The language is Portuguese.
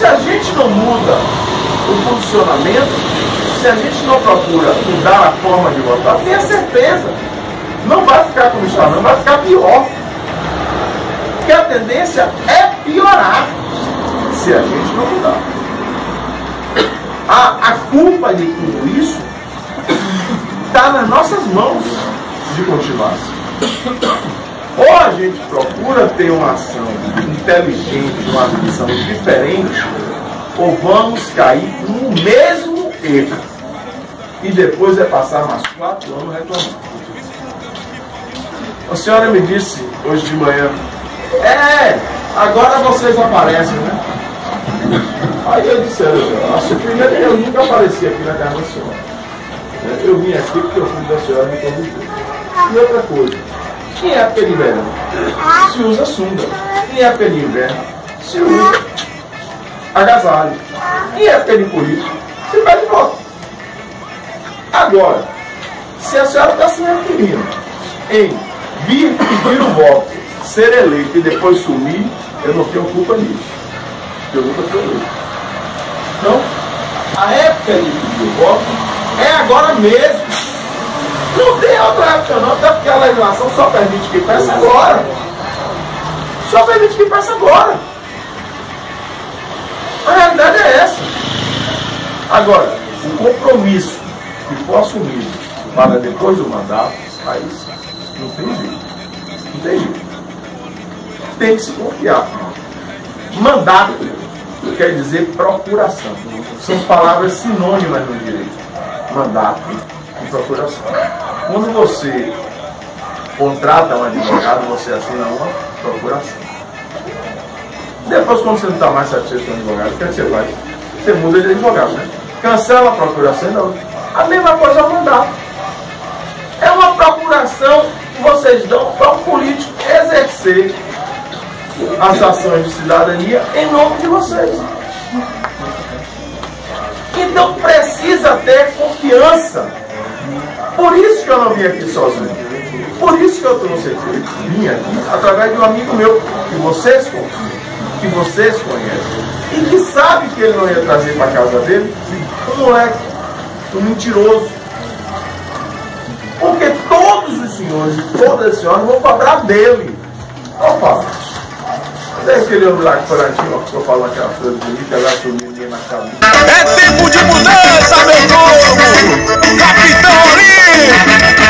se a gente não muda o posicionamento, se a gente não procura mudar a forma de votar, tenha certeza, não vai ficar como está, não, vai ficar pior. Porque a tendência é piorar se a gente não mudar. A culpa de tudo isso está nas nossas mãos de continuar. Ou a gente procura ter uma ação inteligente, uma visão diferente, ou vamos cair no mesmo erro. E depois é passar mais 4 anos reclamando. A senhora me disse hoje de manhã, agora vocês aparecem, né? Aí eu disse, primeiro eu nunca apareci aqui na casa da senhora. Eu vim aqui porque o filho da senhora me convidou. E outra coisa, em época de verão, se usa sunga. Em época de inverno, se usa agasalho. Em época de política, se pede voto. Agora, se a senhora está se referindo em vir pedir o voto, ser eleito e depois sumir, eu não tenho culpa nisso. Eu nunca fui eleito. Então, a época de pedir o voto é agora mesmo. Não tem outra época não, até porque a legislação só permite que peça agora. Só permite que peça agora. A realidade é essa. Agora, o compromisso que for assumido para depois do mandato, aí não tem jeito. Não tem jeito. Tem que se confiar. Mandato quer dizer procuração. São palavras sinônimas no direito. Mandato e procuração. Quando você contrata um advogado, você assina uma procuração. Depois, quando você não está mais satisfeito com o advogado, o que você faz? Você muda de advogado, né? Cancela a procuração e não. A mesma coisa é o mandato. É uma procuração que vocês dão para o político exercer as ações de cidadania em nome de vocês. Então precisa ter confiança. Por isso que eu não vim aqui sozinho. Por isso que eu trouxe aqui. Vim aqui através de um amigo meu que vocês confiam, que vocês conhecem e que sabe que ele não ia trazer para a casa dele um moleque, um mentiroso. Porque todos os senhores e todas as senhoras vão cobrar dele. Opa! Cadê aquele homem lá que foi lá em cima, que eu falo aquelas coisas bonitas, lá que o menino na cabeça? É tempo de mudança, meu povo! Capitão Oli!